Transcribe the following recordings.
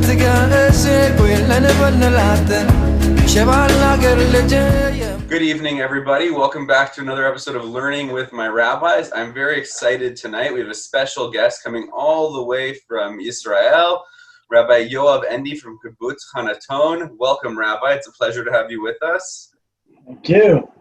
Good evening, everybody. Welcome back to another episode of Learning with My Rabbis. I'm very excited tonight. We have a special guest coming all the way from Israel, Rabbi Yoav Ende from Kibbutz Hannaton. Welcome, Rabbi. It's a pleasure to have you with us. Thank you.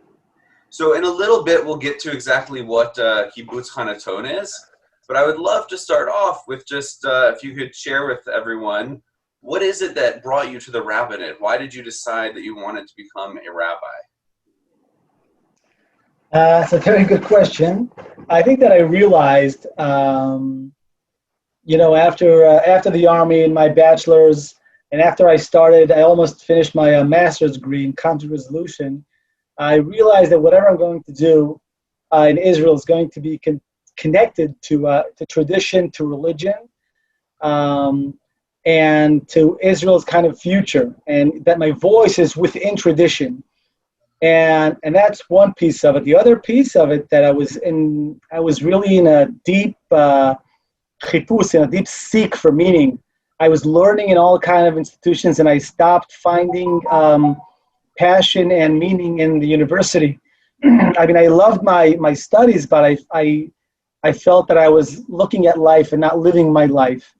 So in a little bit, we'll get to exactly what Kibbutz Hannaton is. But I would love to start off with just, if you could share with everyone, what is it that brought you to the rabbinate? Why did you decide that you wanted to become a rabbi? It's a very good question. I think that I realized, after the army and my bachelor's, and after I almost finished my master's degree in conflict resolution, I realized that whatever I'm going to do in Israel is going to be connected to tradition, to religion, and to Israel's kind of future, and that my voice is within tradition. And that's one piece of it. The other piece of it that I was really in a deep chipus, in a deep seek for meaning. I was learning in all kind of institutions, and I stopped finding passion and meaning in the university. I mean, I loved my studies, but I felt that I was looking at life and not living my life.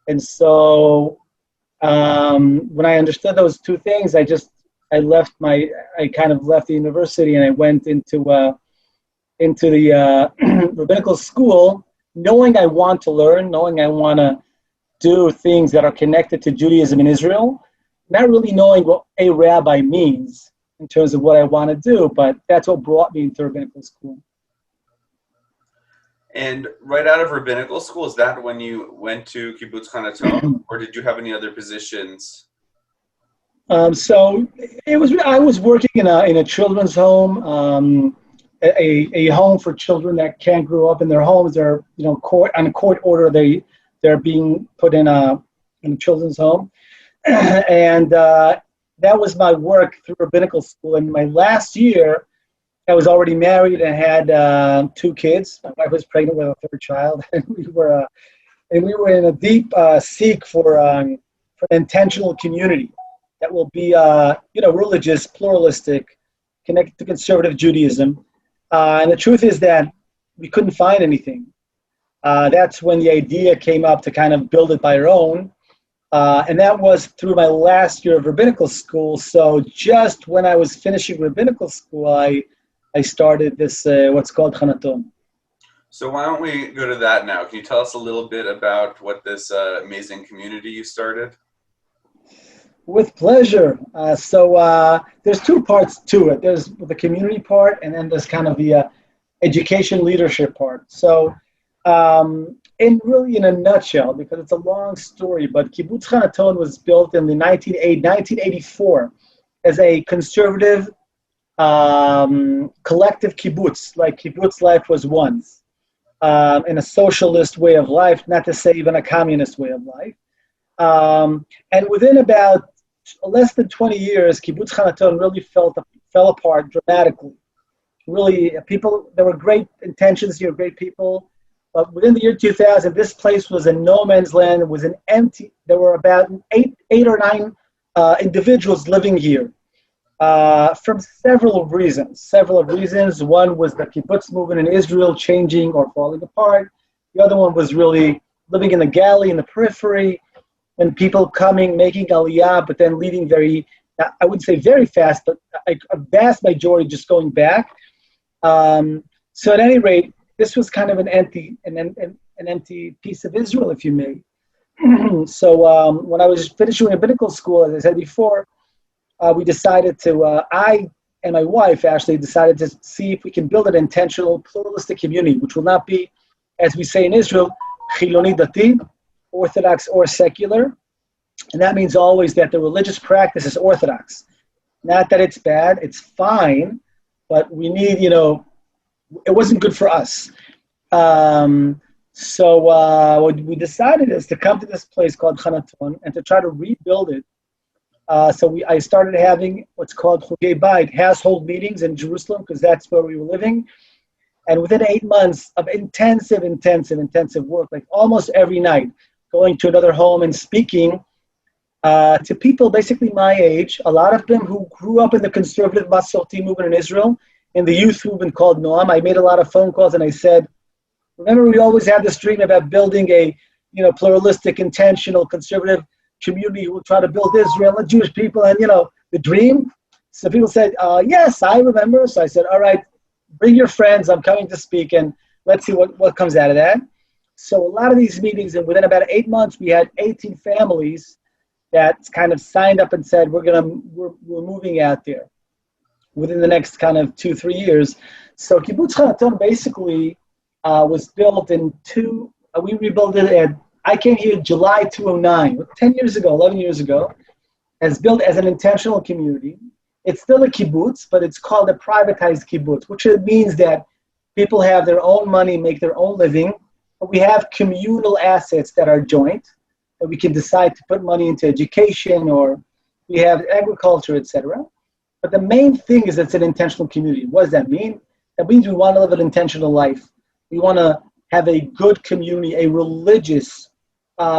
And so when I understood those two things, I kind of left the university, and I went into the rabbinical school, knowing I want to learn, knowing I want to do things that are connected to Judaism in Israel, not really knowing what a rabbi means in terms of what I want to do, but that's what brought me into rabbinical school. And right out of rabbinical school, is that when you went to Kibbutz Hannaton, or did you have any other positions? So I was working in a children's home, a home for children that can't grow up in their homes. They're on a court order. They're being put in a children's home, and that was my work through rabbinical school. In my last year, I was already married and had 2 kids. My wife was pregnant with a 3rd child, and we were in a deep seek for an intentional community that will be religious, pluralistic, connected to conservative Judaism. And the truth is that we couldn't find anything. That's when the idea came up to kind of build it by our own. And that was through my last year of rabbinical school. So just when I was finishing rabbinical school, I started this, what's called Hannaton. So why don't we go to that now? Can you tell us a little bit about what this amazing community you started? With pleasure. So there's 2 parts to it. There's the community part, and then there's kind of the education leadership part. So in a nutshell, because it's a long story, but Kibbutz Hannaton was built in the 1984 as a conservative collective kibbutz, like kibbutz life was once, in a socialist way of life, not to say even a communist way of life. And within about less than 20 years, Kibbutz Hannaton really fell apart dramatically. Really, there were great intentions here, great people, but within the year 2000, this place was a no man's land. It was an empty. There were about eight or nine individuals living here. From several reasons. One was the kibbutz movement in Israel changing or falling apart. The other one was really living in the galley, in the periphery, and people coming, making aliyah, but then leaving I wouldn't say very fast, but a vast majority just going back. So at any rate, this was kind of an empty piece of Israel, if you may. So when I was finishing rabbinical school, as I said before, we decided I and my wife actually decided to see if we can build an intentional pluralistic community, which will not be, as we say in Israel, chiloni dati, Orthodox or secular. And that means always that the religious practice is Orthodox. Not that it's bad, it's fine, but we need, it wasn't good for us. So what we decided is to come to this place called Hannaton and to try to rebuild it. I started having what's called Chugei Bayit, household meetings in Jerusalem, because that's where we were living. And within 8 months of intensive work, like almost every night, going to another home and speaking, to people basically my age, a lot of them who grew up in the conservative Masorti movement in Israel, in the youth movement called Noam. I made a lot of phone calls and I said, remember, we always had this dream about building a pluralistic, intentional, conservative community who will try to build Israel and Jewish people and, the dream. So people said, yes, I remember. So I said, all right, bring your friends. I'm coming to speak and let's see what comes out of that. So a lot of these meetings, and within about 8 months, we had 18 families that kind of signed up and said, we're moving out there within the next kind of 2-3 years. So Kibbutz Hannaton basically was built we rebuilt it I came here July 2009, 10 years ago, 11 years ago, as built as an intentional community. It's still a kibbutz, but it's called a privatized kibbutz, which means that people have their own money, make their own living, but we have communal assets that are joint, that we can decide to put money into education, or we have agriculture, etc. But the main thing is it's an intentional community. What does that mean? That means we want to live an intentional life. We want to have a good community, a religious,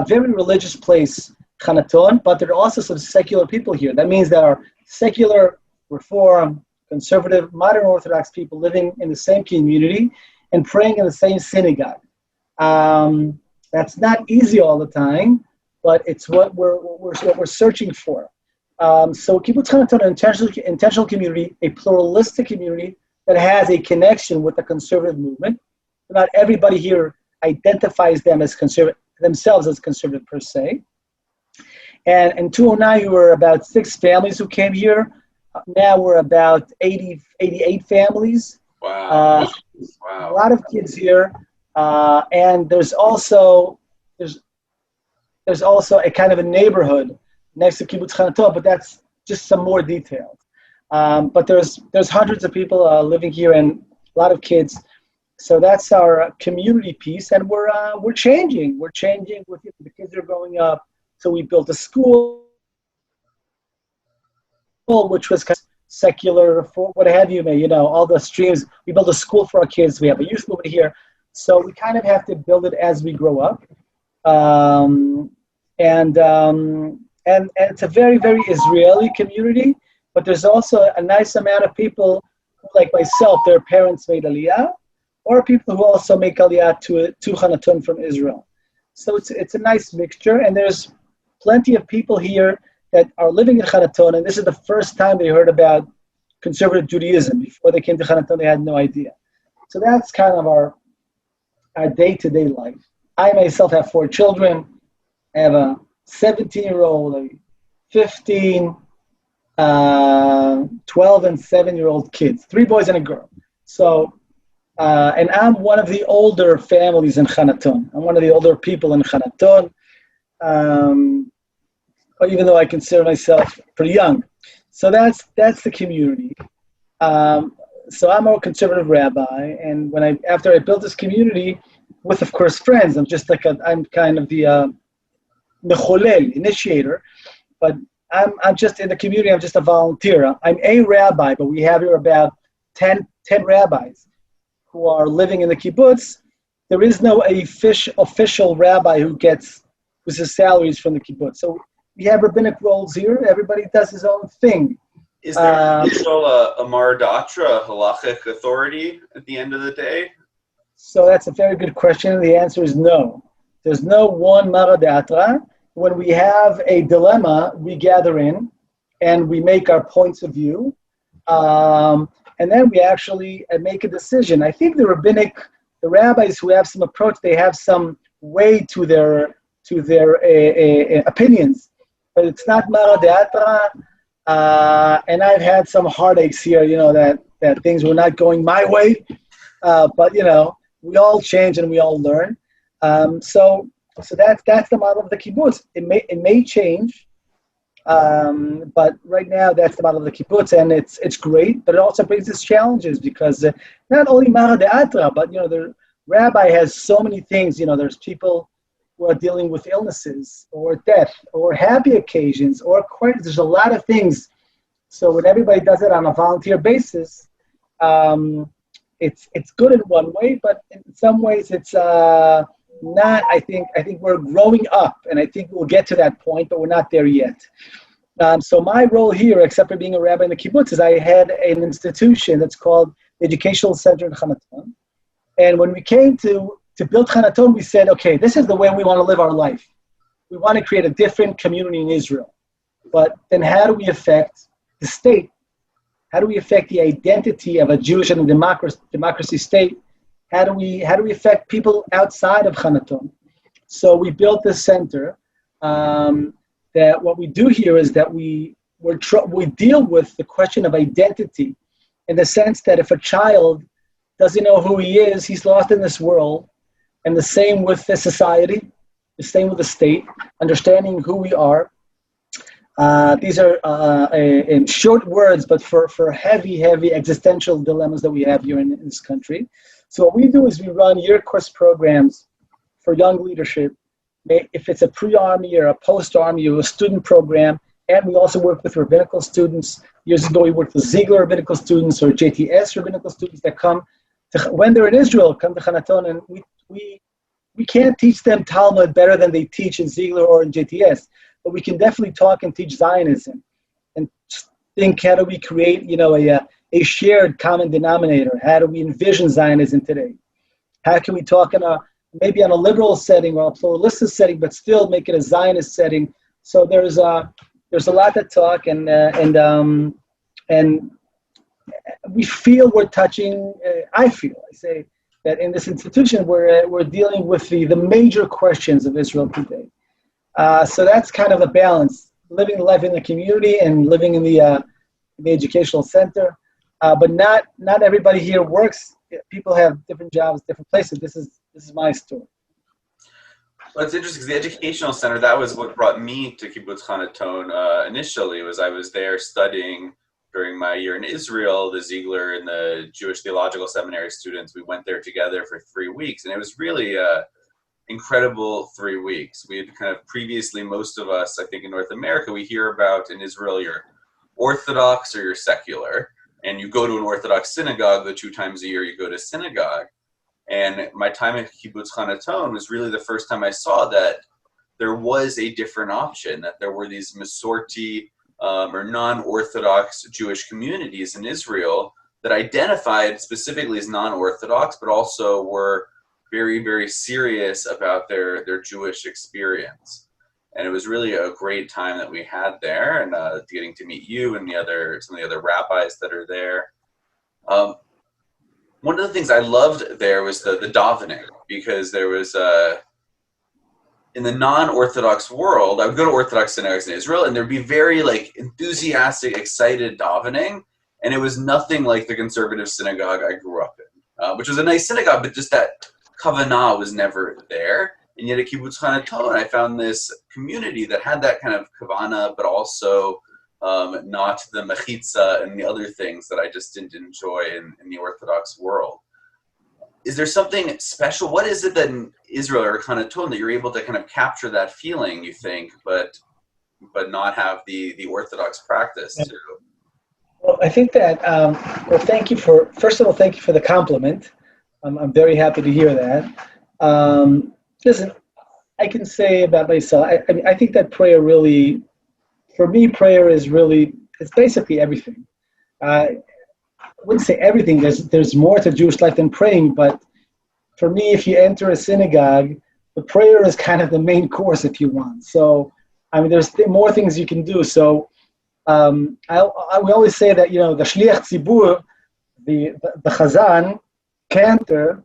very religious place, Hannaton, but there are also some secular people here. That means there are secular, Reform, conservative, modern Orthodox people living in the same community and praying in the same synagogue. That's not easy all the time, but it's what we're searching for. So Kibbutz Hannaton, an intentional community, a pluralistic community that has a connection with the conservative movement. Not everybody here identifies themselves as conservative per se. And in 2009, we were about 6 families who came here. Now we're about 88 families. Wow. A lot of kids here. And there's also a kind of a neighborhood next to Kibbutz Kanata, but that's just some more details. But there's hundreds of people living here and a lot of kids. So that's our community piece, and we're changing. We're changing with the kids are growing up. So we built a school, which was kind of secular, for what have you, all the streams. We built a school for our kids. We have a youth movement here. So we kind of have to build it as we grow up. And it's a very, very Israeli community, but there's also a nice amount of people who, like myself, their parents made Aliyah, or people who also make Aliyah to Hannaton from Israel. So it's a nice mixture, and there's plenty of people here that are living in Hannaton, and this is the first time they heard about conservative Judaism. Before they came to Hannaton, they had no idea. So that's kind of our day-to-day life. I myself have 4 children. I have a 17-year-old, a 15, 12, and 7-year-old kids, 3 boys and a girl. So, and I'm one of the older families in Hannaton. I'm one of the older people in Hannaton, even though I consider myself pretty young. So that's the community. So I'm a conservative rabbi, and after I built this community with, of course, friends, I'm kind of the mecholel, initiator, but I'm just in the community. I'm just a volunteer. I'm a rabbi, but we have here about 10 rabbis who are living in the kibbutz. There is no official rabbi whose salaries from the kibbutz. So we have rabbinic roles here. Everybody does his own thing. Is there still a Maradatra, halachic authority at the end of the day? So that's a very good question. The answer is no. There's no one Maradatra. When we have a dilemma, we gather in and we make our points of view. And then we actually make a decision. I think the rabbis who have some approach, they have some way to their opinions, but it's not Maradatra. And I've had some heartaches here, that things were not going my way. But we all change and we all learn. So that's the model of the kibbutz. It may change, but right now that's the model of the kibbutz, and it's great. But it also brings us challenges because not only Mara De'atra, but the rabbi has so many things. There's people who are dealing with illnesses or death or happy occasions or there's a lot of things. So when everybody does it on a volunteer basis, it's good in one way, but in some ways it's not. I think we're growing up, and I think we'll get to that point, but we're not there yet. So my role here, except for being a rabbi in the kibbutz, is I had an institution that's called the Educational Center in Hannaton. And when we came to build Hannaton, we said, okay, this is the way we want to live our life. We want to create a different community in Israel. But then how do we affect the state? How do we affect the identity of a Jewish and a democracy state? How do we affect people outside of Hannaton? So we built this center. That what we do here is that we deal with the question of identity, in the sense that if a child doesn't know who he is, he's lost in this world. And the same with the society, the same with the state, understanding who we are. These are in short words, but for heavy existential dilemmas that we have here in this country. So what we do is we run year course programs for young leadership. If it's a pre-army or a post-army or a student program, and we also work with rabbinical students. Years ago, we worked with Ziegler rabbinical students or JTS rabbinical students that come when they're in Israel, come to Hannaton, and we can't teach them Talmud better than they teach in Ziegler or in JTS, but we can definitely talk and teach Zionism and think, how do we create, a shared common denominator? How do we envision Zionism today? How can we talk maybe on a liberal setting or a pluralistic setting, but still make it a Zionist setting? So there's a lot to talk, and we feel we're touching. I say that in this institution we're dealing with the major questions of Israel today. So that's kind of a balance: living life in the community and living in the educational center. But not everybody here works. People have different jobs, different places. This is my story. Well, it's interesting because the Educational Center, that was what brought me to Kibbutz Hannaton initially. Was I was there studying during my year in Israel. The Ziegler and the Jewish Theological Seminary students, we went there together for 3 weeks, and it was really incredible 3 weeks. We had kind of previously, most of us, I think in North America, we hear about in Israel you're Orthodox or you're secular, and you go to an Orthodox synagogue the 2 times a year you go to synagogue. And my time at Kibbutz Hannaton was really the first time I saw that there was a different option, that there were these Masorti or non-Orthodox Jewish communities in Israel that identified specifically as non-Orthodox, but also were very, very serious about their Jewish experience. And it was really a great time that we had there, and getting to meet you and some of the other rabbis that are there. One of the things I loved there was the davening, because there was in the non-Orthodox world, I would go to Orthodox synagogues in Israel, and there'd be very enthusiastic, excited davening, and it was nothing like the conservative synagogue I grew up in, which was a nice synagogue, but just that kavanah was never there. And yet at Kibbutz Hannaton, I found this community that had that kind of kavanah, but also not the mechitza and the other things that I just didn't enjoy in the Orthodox world. Is there something special? What is it that in Israel or Hannaton that you're able to kind of capture that feeling, you think, but not have the Orthodox practice too? Well, I think that, first of all, thank you for the compliment. I'm very happy to hear that. Listen, I can say about myself, I think that prayer really, for me, prayer is really, it's basically everything. I wouldn't say everything. There's more to Jewish life than praying, but for me, if you enter a synagogue, the prayer is kind of the main course if you want. So, there's more things you can do. So, we always say that, the shliach tzibur, the chazan, cantor,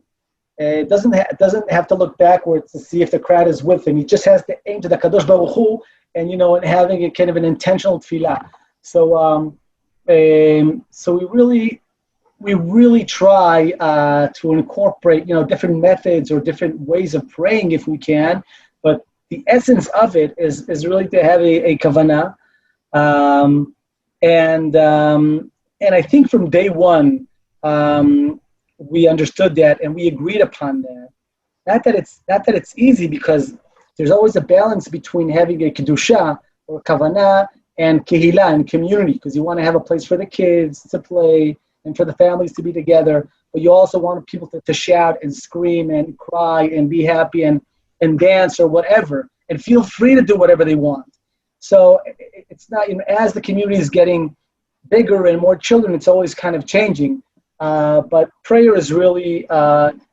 doesn't have to look backwards to see if the crowd is with him. He just has to aim to the Kadosh Baruch Hu, and and having a kind of an intentional tefillah. So we really try to incorporate different methods or different ways of praying if we can. But the essence of it is really to have a kavanah, and I think from day one. We understood that and we agreed upon that. Not that it's easy, because there's always a balance between having a kedusha or kavanah and kehillah and community, because you want to have a place for the kids to play and for the families to be together, but you also want people to shout and scream and cry and be happy, and and dance or whatever, and feel free to do whatever they want. So it's not, as the community is getting bigger and more children, it's always kind of changing. But prayer is really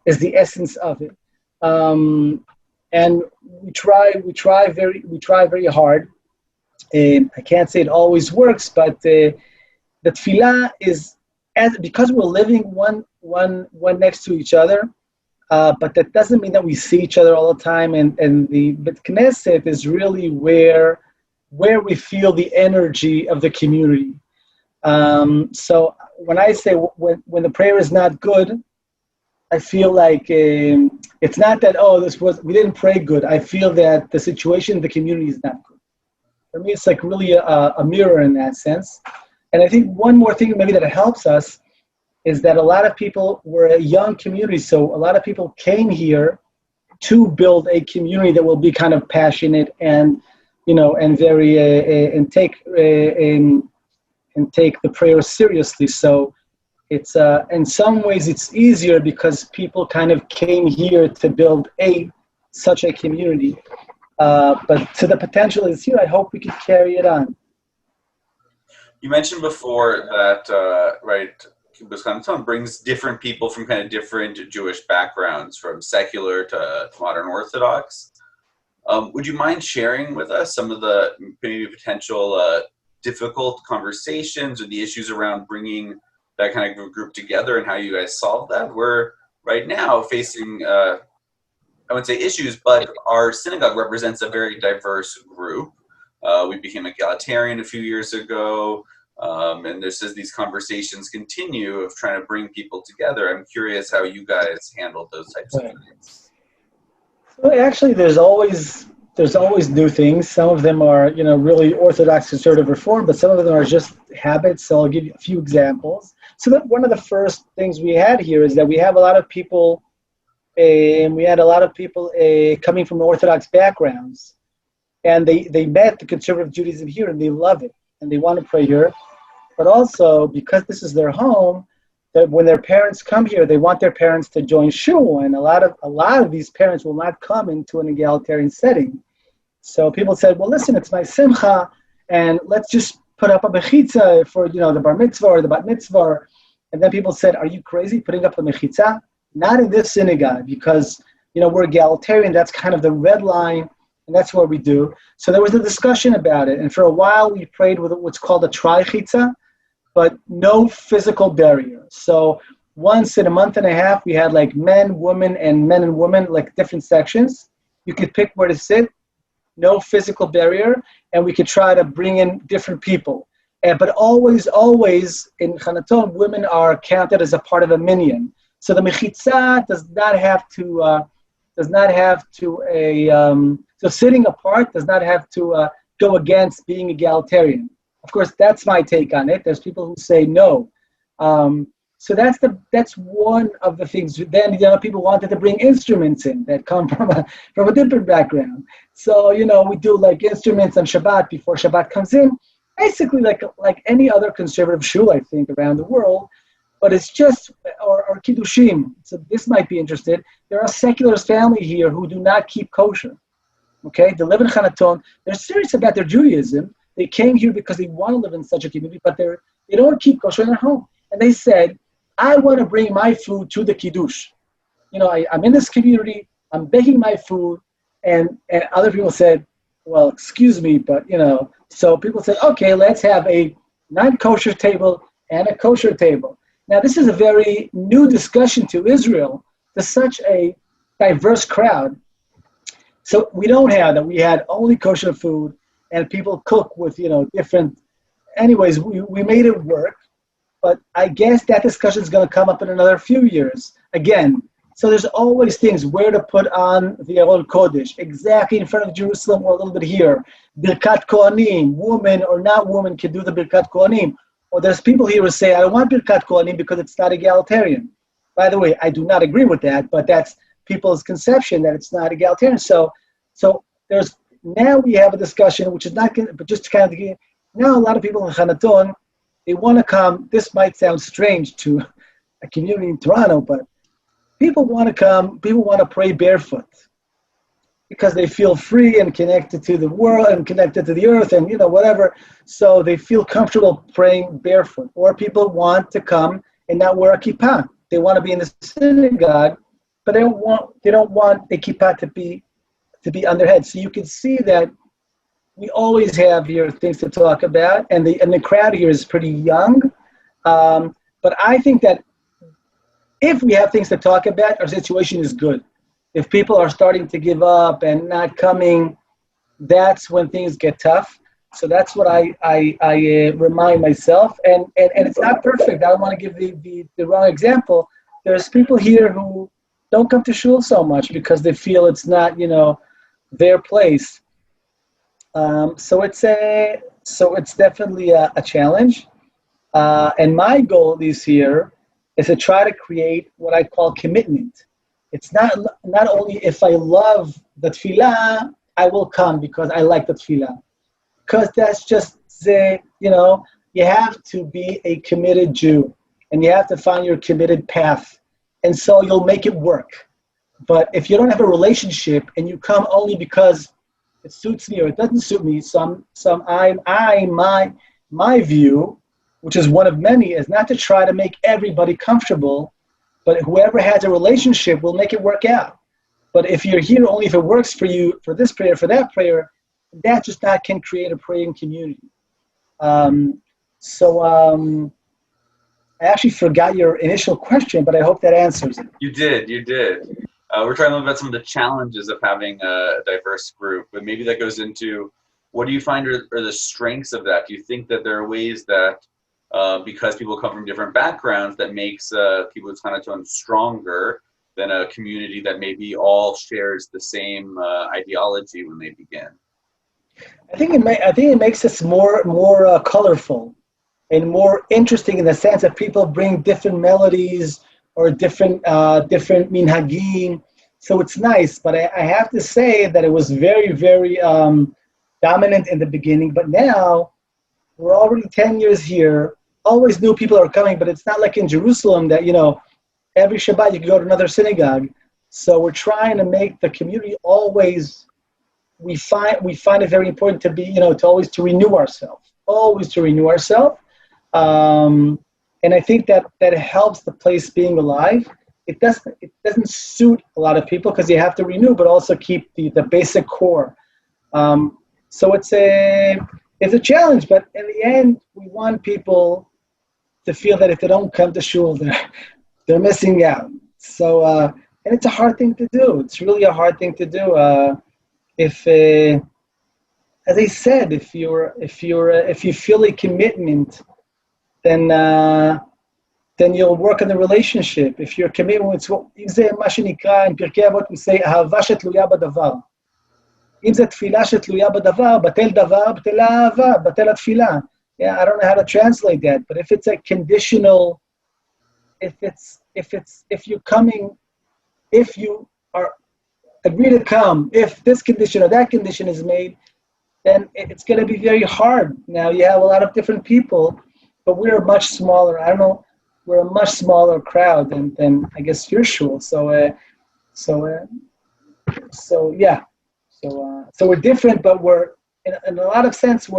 is the essence of it. And we try very hard. I can't say it always works, but the tefillah is, because we're living one next to each other. But that doesn't mean that we see each other all the time. And the Beth Knesset is really where we feel the energy of the community. So when I say when the prayer is not good, I feel like it's not that, we didn't pray good. I feel that the situation in the community is not good. For me, it's like really a mirror in that sense. And I think one more thing maybe that helps us is that a lot of people were a young community, so a lot of people came here to build a community that will be kind of passionate and, and very and take the prayer seriously. So it's in some ways it's easier because people kind of came here to build such a community. But to the potential is here. I hope we can carry it on. You mentioned before that, Kibbutz Hannaton brings different people from kind of different Jewish backgrounds, from secular to modern Orthodox. Would you mind sharing with us some of the maybe potential difficult conversations or the issues around bringing that kind of group together and how you guys solve that? We're right now facing, I wouldn't say issues, but our synagogue represents a very diverse group. We became egalitarian a few years ago. And there's as these conversations continue of trying to bring people together. I'm curious how you guys handle those types of things. Well, actually, there's always new things. Some of them are, really Orthodox conservative reform, but some of them are just habits. So I'll give you a few examples. So that one of the first things we had here is that we have a lot of people, coming from Orthodox backgrounds, and they met the conservative Judaism here, and they love it, and they want to pray here. But also, because this is their home, that when their parents come here, they want their parents to join shul, and a lot of these parents will not come into an egalitarian setting. So people said, well, listen, it's my simcha, and let's just put up a mechitza for the bar mitzvah or the bat mitzvah. And then people said, are you crazy putting up a mechitza? Not in this synagogue, because we're egalitarian. That's kind of the red line. And that's what we do. So there was a discussion about it. And for a while, we prayed with what's called a tri-chitza, but no physical barrier. So once in a month and a half, we had like men, women, like different sections. You could pick where to sit, no physical barrier, and we could try to bring in different people. But always in Hannaton, women are counted as a part of a minyan. So the mechitza does not have to so sitting apart does not have to go against being egalitarian. Of course, that's my take on it. There's people who say no. So that's one of the things. Then people wanted to bring instruments in that come from a different background. So we do like instruments on Shabbat before Shabbat comes in, basically like any other conservative shul, I think, around the world. But it's just, or kiddushim. So this might be interested. There are secular families here who do not keep kosher. Okay, they live in Hannaton. They're serious about their Judaism. They came here because they want to live in such a community, but they don't keep kosher in their home. And they said, I want to bring my food to the kiddush. I'm in this community. I'm baking my food, and other people said, well, excuse me, but So people said, okay, let's have a non-kosher table and a kosher table. Now, this is a very new discussion to Israel, to such a diverse crowd. So we don't have that. We had only kosher food, and people cook with, different. Anyways, we made it work, but I guess that discussion is going to come up in another few years again. So there's always things where to put on the Arol Kodesh, exactly in front of Jerusalem or a little bit here. Birkat Kohanim, woman or not woman can do the Birkat Kohanim. Or there's people here who say, I don't want Birkat Kohanim because it's not egalitarian. By the way, I do not agree with that, but that's people's conception that it's not egalitarian. So there's now we have a discussion, which is not good, but just to kind of now a lot of people in Hannaton, they want to come. This might sound strange to a community in Toronto, but people want to come. People want to pray barefoot. because they feel free and connected to the world and connected to the earth and, whatever. So they feel comfortable praying barefoot. Or people want to come and not wear a kippah. They want to be in the synagogue, but they don't want a kippah to be on their head. So you can see that we always have here things to talk about, and the crowd here is pretty young. But I think that if we have things to talk about, our situation is good. If people are starting to give up and not coming, that's when things get tough. So that's what I remind myself. And it's not perfect. I don't want to give the wrong example. There's people here who don't come to shul so much because they feel it's not, their place. So it's definitely a challenge. And my goal this year is to try to create what I call commitment. It's not only if I love the tefillah, I will come because I like the tefillah. Because that's just you have to be a committed Jew, and you have to find your committed path, and so you'll make it work. But if you don't have a relationship and you come only because it suits me or it doesn't suit me, my view, which is one of many, is not to try to make everybody comfortable, but whoever has a relationship will make it work out. But if you're here only if it works for you, for this prayer, for that prayer, that just not can create a praying community. I actually forgot your initial question, but I hope that answers it. You did. We're trying to learn about some of the challenges of having a diverse group, but maybe that goes into what do you find are the strengths of that? Do you think that there are ways that because people come from different backgrounds that makes Kibbutz Hannaton stronger than a community that maybe all shares the same ideology when they begin? I think it makes us more colorful and more interesting in the sense that people bring different melodies or different minhagim. So it's nice, but I have to say that it was very, very dominant in the beginning. But now we're already 10 years here. Always new people are coming, but it's not like in Jerusalem that every Shabbat you can go to another synagogue. So we're trying to make the community always. We find it very important to be to renew ourselves, always to renew ourselves. And I think that helps the place being alive. It doesn't suit a lot of people because you have to renew, but also keep the basic core. So it's a challenge, but in the end, we want people to feel that if they don't come to shul, they're missing out. So and it's a hard thing to do. It's really a hard thing to do. If as I said, if you feel a commitment, then you'll work on the relationship. If your commitment, אם זה מה שנקרא, in פרקי אבות we say, אהבה שתלויה בדבר. אם זה תפילה שתלויה בדבר, בטל דבר, בטלה אהבה, בטל התפילה. Yeah, I don't know how to translate that, but if it's a conditional, if you're coming, if you are agree to come, if this condition or that condition is made, then it's going to be very hard. Now you have a lot of different people, but we're much smaller. I don't know, we're a much smaller crowd than I guess your shul. So we're different, but we're in a lot of sense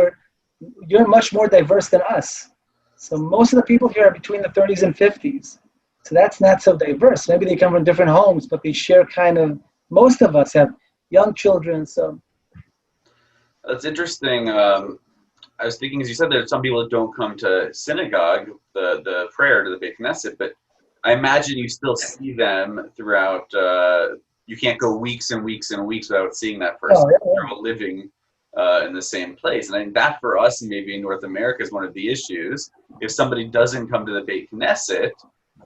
you're much more diverse than us. So most of the people here are between the 30s and 50s. So that's not so diverse. Maybe they come from different homes, but they share kind of. Most of us have young children, so. That's interesting. I was thinking, as you said, that some people don't come to synagogue, the prayer to the Beit Knesset, but I imagine you still see them throughout. You can't go weeks and weeks and weeks without seeing that person. Oh, yeah. They're all living in the same place. And I think that for us, maybe in North America, is one of the issues. If somebody doesn't come to the Beit Knesset,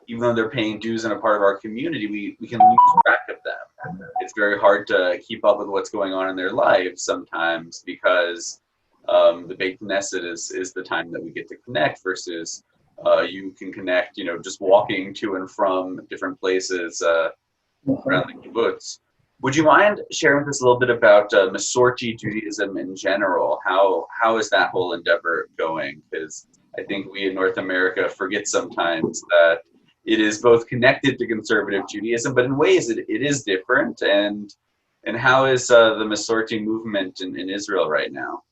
even though they're paying dues in a part of our community, we can lose track of them. It's very hard to keep up with what's going on in their lives sometimes because the Beit Knesset is the time that we get to connect versus you can connect, just walking to and from different places around the kibbutz. Would you mind sharing with us a little bit about Masorti Judaism in general? How is that whole endeavor going? Because I think we in North America forget sometimes that it is both connected to conservative Judaism, but in ways it is different. And And how is the Masorti movement in Israel right now?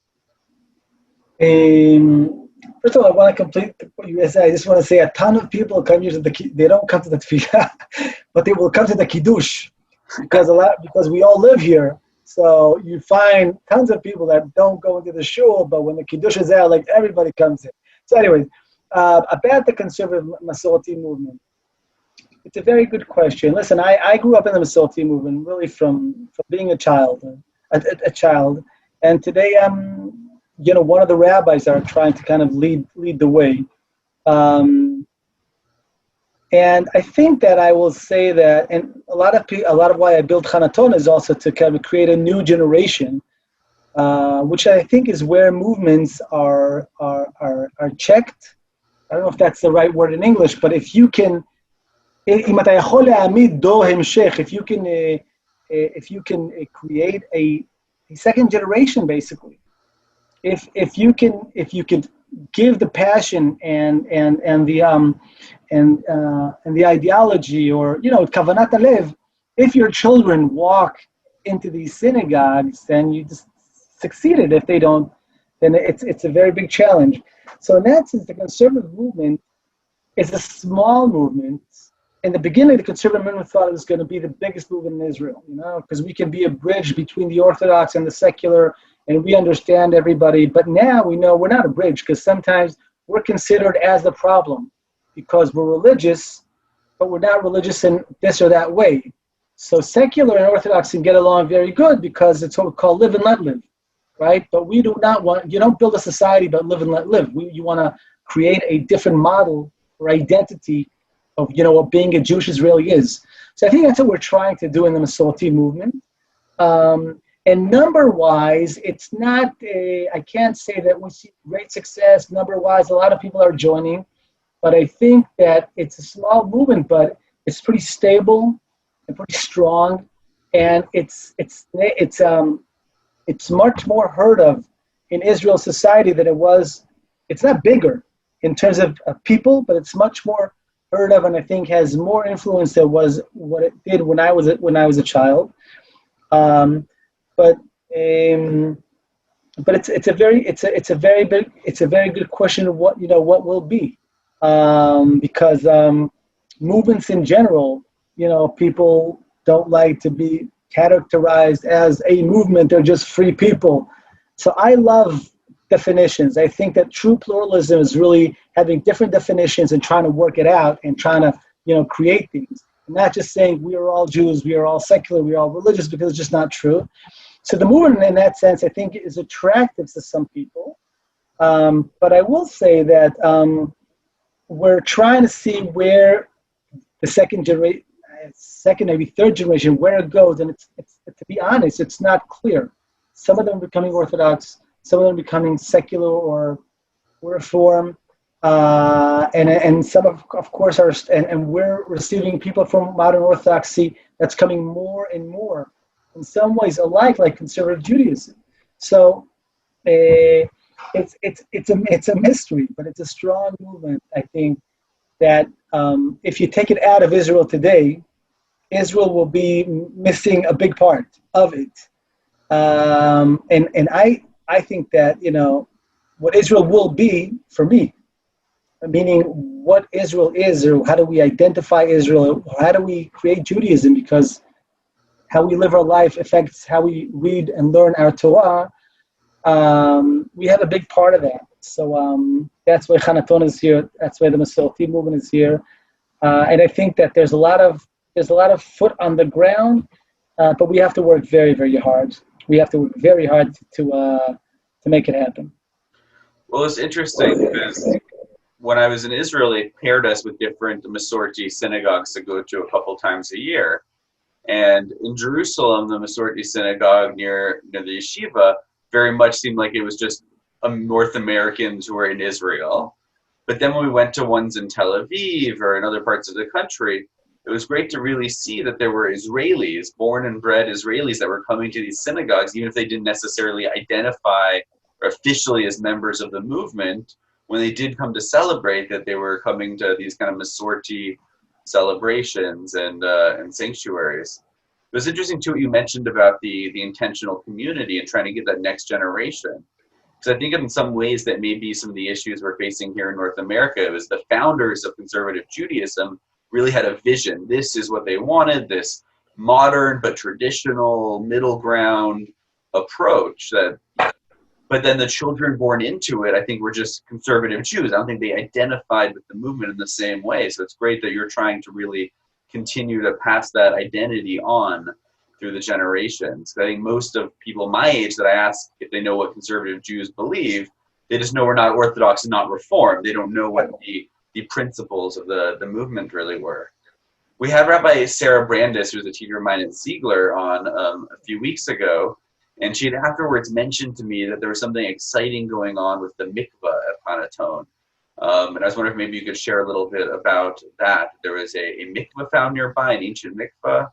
First of all, I want to complete what you said. I just want to say a ton of people come here to they don't come to the tefillah, but they will come to the kiddush because we all live here. So you find tons of people that don't go into the shul, but when the kiddush is out, like everybody comes in. So anyways, about the conservative Masorti movement, it's a very good question. Listen, I grew up in the Masorti movement really from being a child, and today I'm one of the rabbis that are trying to kind of lead the way. And I think that I will say that, and a lot of why I built Hannaton is also to kind of create a new generation, which I think is where movements are checked. I don't know if that's the right word in English, but if you can, if you can create a second generation, basically. If you can give the passion and the ideology, or kavanat halev, if your children walk into these synagogues, then you just succeeded. If they don't, then it's a very big challenge. So in that sense, the conservative movement is a small movement. In the beginning, the conservative movement thought it was going to be the biggest movement in Israel, because we can be a bridge between the Orthodox and the secular, and we understand everybody. But now we know we're not a bridge, because sometimes we're considered as the problem because we're religious, but we're not religious in this or that way. So secular and Orthodox can get along very good because it's what we call live and let live, right? But we do not want, you don't build a society but live and let live. You want to create a different model or identity of what being a Jewish Israeli is. So I think that's what we're trying to do in the Masorti movement. And number-wise, it's not I can't say that we see great success. Number-wise, a lot of people are joining, but I think that it's a small movement, but it's pretty stable and pretty strong, and it's much more heard of in Israel society than it was. It's not bigger in terms of people, but it's much more heard of, and I think has more influence than was what it did when I was a child. But it's a very good question of what will be, because movements in general, people don't like to be characterized as a movement. They're just free people. So I love definitions. I think that true pluralism is really having different definitions and trying to work it out and trying to create things, and not just saying we are all Jews, we are all secular, we are all religious, because it's just not true. So the movement in that sense, I think, is attractive to some people. But I will say that we're trying to see where the second, maybe third generation, where it goes. And it's to be honest, it's not clear. Some of them are becoming Orthodox, some of them are becoming secular or Reform. And some of course are, and we're receiving people from modern Orthodoxy that's coming more and more, in some ways alike, like conservative Judaism. So it's a mystery, but it's a strong movement. I think that if you take it out of Israel today, Israel will be missing a big part of it. And I think that what Israel will be for me, meaning what Israel is, or how do we identify Israel, or how do we create Judaism, because how we live our life affects how we read and learn our Torah. We have a big part of that. So that's why Hannaton is here. That's why the Masorti movement is here. And I think that there's a lot of foot on the ground, but we have to work very, very hard. We have to work very hard to make it happen. Well, it's interesting because when I was in Israel, they paired us with different Masorti synagogues to go to a couple times a year. And in Jerusalem, the Masorti synagogue near the yeshiva very much seemed like it was just North Americans who were in Israel. But then when we went to ones in Tel Aviv or in other parts of the country, it was great to really see that there were Israelis, born and bred Israelis, that were coming to these synagogues, even if they didn't necessarily identify or officially as members of the movement. When they did come to celebrate, that they were coming to these kind of Masorti celebrations and sanctuaries. It was interesting too what you mentioned about the intentional community and trying to get that next generation. Because I think in some ways that maybe some of the issues we're facing here in North America is the founders of conservative Judaism really had a vision. This is what they wanted, this modern but traditional middle ground approach. But then the children born into it, I think, were just conservative Jews. I don't think they identified with the movement in the same way. So it's great that you're trying to really continue to pass that identity on through the generations. I think most of people my age that I ask if they know what conservative Jews believe, they just know we're not Orthodox and not Reformed. They don't know what the principles of the movement really were. We had Rabbi Sarah Brandis, who's a teacher of mine at Ziegler, on a few weeks ago, and she had afterwards mentioned to me that there was something exciting going on with the mikvah at Hannaton. And I was wondering if maybe you could share a little bit about that. There was a mikvah found nearby, an ancient mikvah.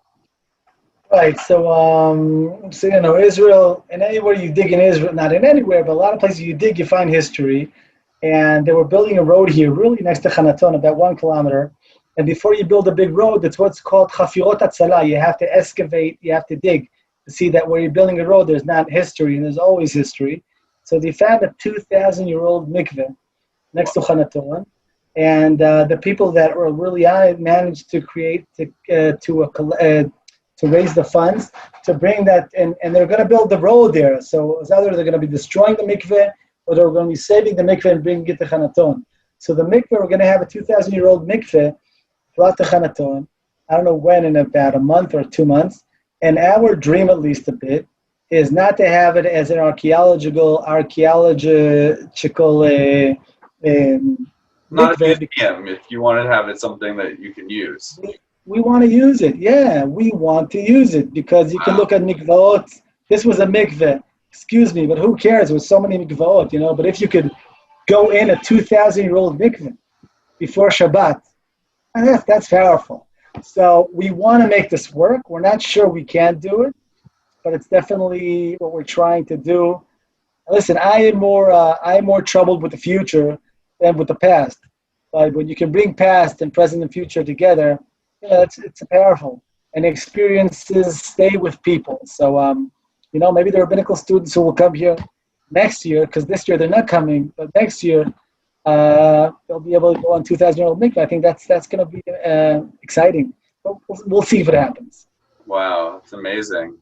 Right, so Israel, and anywhere you dig in Israel, not in anywhere, but a lot of places you dig, you find history. And they were building a road here, really next to Hannaton, about 1 kilometer. And before you build a big road, that's what's called chafirot hatzala. You have to excavate, you have to dig to see that where you're building a road, there's not history, and there's always history. So they found a 2,000-year-old mikveh next to Hannaton, and the people that were really on it managed to create to raise the funds to bring that, and they're going to build the road there. So it's either they're going to be destroying the mikveh or they're going to be saving the mikveh and bringing it to Hannaton. So the mikveh, we're going to have a 2,000-year-old mikveh brought to Hannaton. I don't know when, in about a month or 2 months. And our dream, at least a bit, is not to have it as an archaeological Not a museum, if you wanted to have it something that you can use. We want to use it. Yeah, we want to use it because you can look at mikvaot. This was a mikveh. Excuse me, but who cares? There was so many mikvaot, But if you could go in a 2,000-year-old mikveh before Shabbat, that's powerful. So we want to make this work. We're not sure we can do it, but it's definitely what we're trying to do. Listen, I am more troubled with the future than with the past. But when you can bring past and present and future together, it's powerful. And experiences stay with people. So, maybe the rabbinical students who will come here next year, because this year they're not coming, but next year they'll be able to go on 2,000-year-old mikveh. I think that's going to be exciting. But we'll see if it happens. Wow, that's amazing.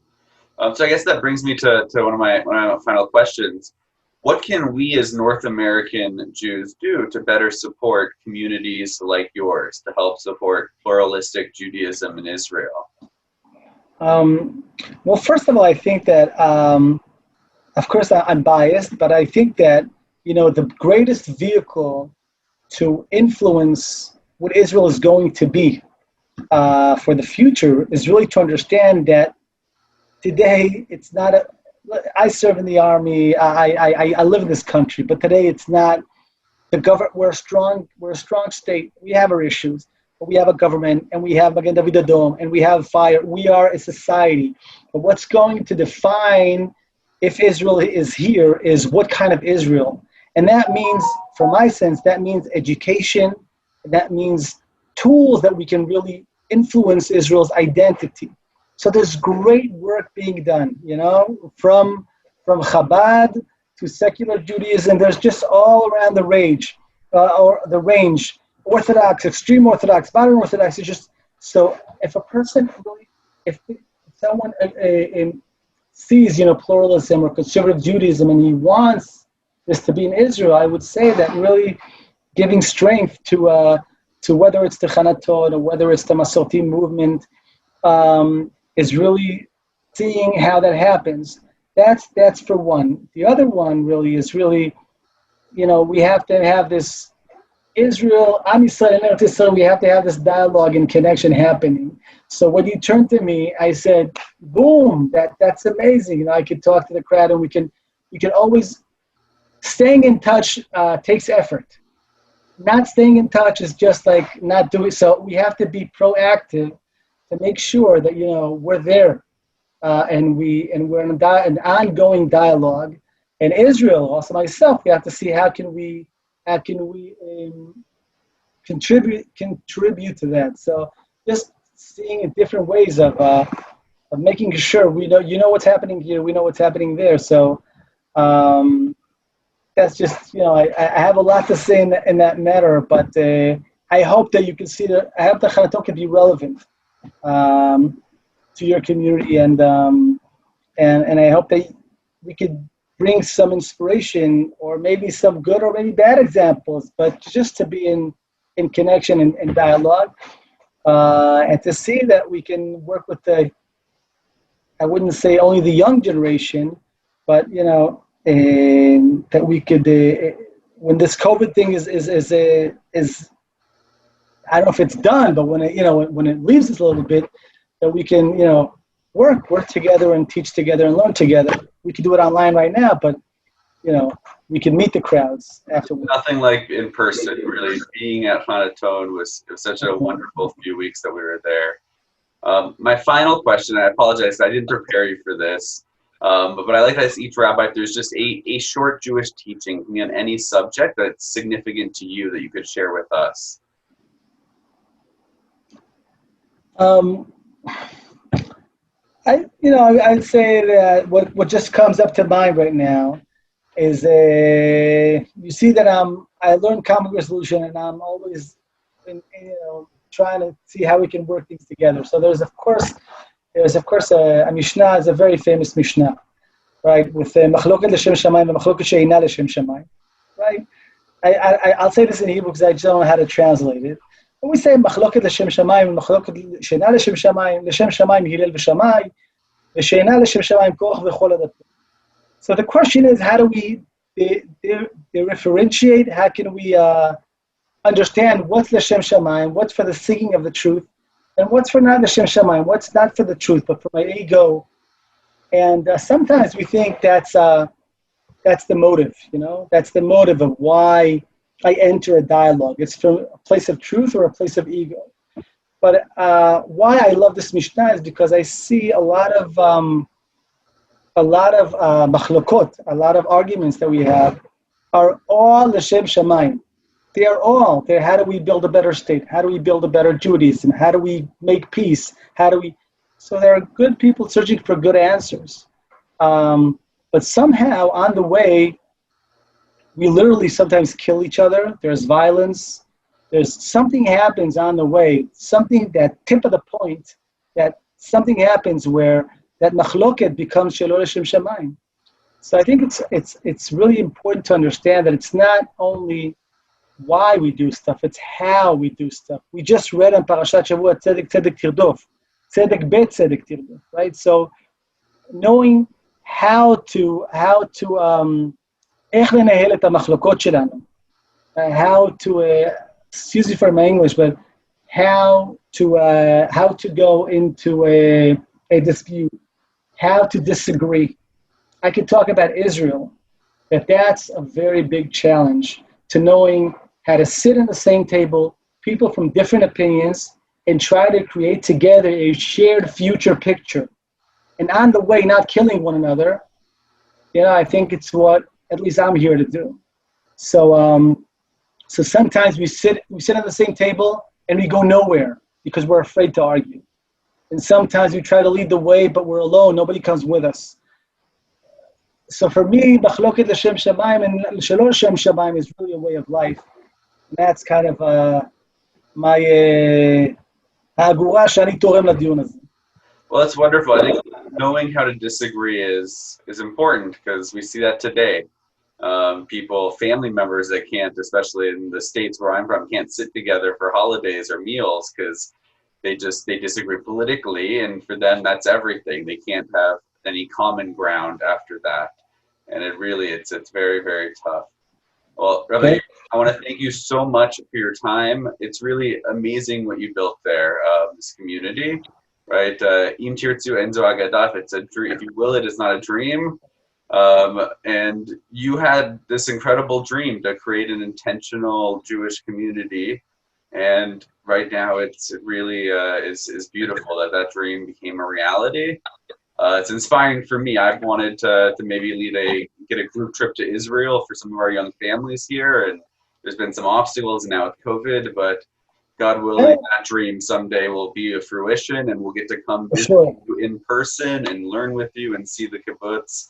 So I guess that brings me to one of my final questions. What can we as North American Jews do to better support communities like yours, to help support pluralistic Judaism in Israel? Well, first of all, I think that, of course, I'm biased, but I think that, the greatest vehicle to influence what Israel is going to be for the future is really to understand that today it's not I serve in the army. I live in this country, but today it's not the government. We're a strong state. We have our issues, but we have a government, and we have Magen David Adom, and we have fire. We are a society. But what's going to define if Israel is here is what kind of Israel, and that means, from my sense, that means education. That means tools that we can really influence Israel's identity. So there's great work being done, from Chabad to secular Judaism. There's just all around the range, Orthodox, extreme Orthodox, modern Orthodox. It's just so if a person really, if someone sees, pluralism or conservative Judaism, and he wants this to be in Israel, I would say that really giving strength to whether it's the Hannaton or whether it's the Masorti movement. Is really seeing how that happens. That's for one. The other one really is really, we have to have this Israel, Am Yisrael, and Eretz Yisrael, we have to have this dialogue and connection happening. So when you turned to me, I said, boom, that's amazing. I could talk to the crowd, and we can always, staying in touch takes effort. Not staying in touch is just like not doing, so we have to be proactive to make sure that we're there, and we're in an ongoing dialogue. And Israel, also myself, we have to see how can we contribute to that. So just seeing different ways of making sure we know, what's happening here, we know what's happening there. So that's just, I have a lot to say in that matter, but I hope that you can see that. I hope the Hannaton can be relevant to your community, and I hope that we could bring some inspiration, or maybe some good or maybe bad examples, but just to be in connection and dialogue, and to see that we can work with I wouldn't say only the young generation, but that we could, when this COVID thing is I don't know if it's done, but when it leaves us a little bit, that we can work together and teach together and learn together. We can do it online right now, but we can meet the crowds afterwards. Nothing like in person, really. Being at Hannaton was such a wonderful few weeks that we were there. My final question, I apologize, I didn't prepare you for this, but I like to ask each rabbi if there's just a short Jewish teaching on any subject that's significant to you that you could share with us. I'd say that what just comes up to mind right now is you see that I learned conflict resolution, and I'm always trying to see how we can work things together. So there's of course a Mishnah, is a very famous Mishnah, right, with machloket l'shem shamayim and machloket she'eina l'shem shamayim, right? I'll say this in Hebrew because I just don't know how to translate it. When we say machloket l'shem shamayim and machloket she'eina l'shem shamayim hillel v'shamay, v'she'eina l'shem shamayim koch v'chol hadatot. So the question is, how do we differentiate? How can we understand what's l'shem shamayim, what's for the seeking of the truth, and what's for not l'shem shamayim, what's not for the truth but for my ego? And sometimes we think that's the motive. That's the motive of why I enter a dialogue. It's from a place of truth or a place of ego. But why I love this Mishnah is because I see a lot of machlokot, a lot of arguments that we have are all l'shem shamayim. They are all there. How do we build a better state? How do we build a better Judaism? How do we make peace? So there are good people searching for good answers. But somehow on the way, we literally sometimes kill each other. There's violence. There's something happens on the way, something that tip of the point, that something happens where that machloket becomes shelo l'shem shamayim. So I think it's really important to understand that it's not only why we do stuff, it's how we do stuff. We just read on Parashat Shavua, tzedek tzedek tirdof, tzedek bet tzedek tirdof, right? So knowing how to איך לנהל את המחלוקות שלנו, how to excuse me for my English, but how to go into a dispute, how to disagree. I could talk about Israel, that's a very big challenge, to knowing how to sit at the same table, people from different opinions, and try to create together a shared future picture. And on the way, not killing one another. I think it's what at least I'm here to do. So sometimes we sit at the same table and we go nowhere because we're afraid to argue. And sometimes we try to lead the way, but we're alone. Nobody comes with us. So for me, machloket l'shem shamayim and shelo l'shem shamayim is really a way of life. And that's kind of my ha'agura shani torem ladiun hazeh. Well, that's wonderful. I think knowing how to disagree is important, because we see that today. Family members that can't, especially in the states where I'm from, can't sit together for holidays or meals because they disagree politically, and for them that's everything. They can't have any common ground after that, and it's very, very tough. Well, Rabbi, I want to thank you so much for your time. It's really amazing what you built there, this community, right? Im tirtzu enzo agadah. It's a dream. If you will, it is not a dream. And you had this incredible dream to create an intentional Jewish community, and right now it really is beautiful that dream became a reality. It's inspiring for me. I've wanted to maybe get a group trip to Israel for some of our young families here, and there's been some obstacles now with COVID, but God willing, that dream someday will be a fruition, and we'll get to come visit you in person and learn with you and see the kibbutz,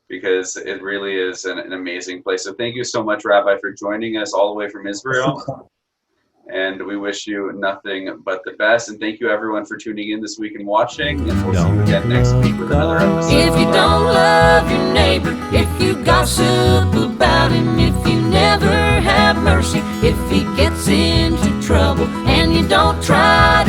because it really is an amazing place. So thank you so much, Rabbi, for joining us all the way from Israel. And we wish you nothing but the best. And thank you, everyone, for tuning in this week and watching. And we'll see you again next week with another episode. If you don't love your neighbor, if you gossip about him, if you never have mercy, if he gets into trouble and you don't try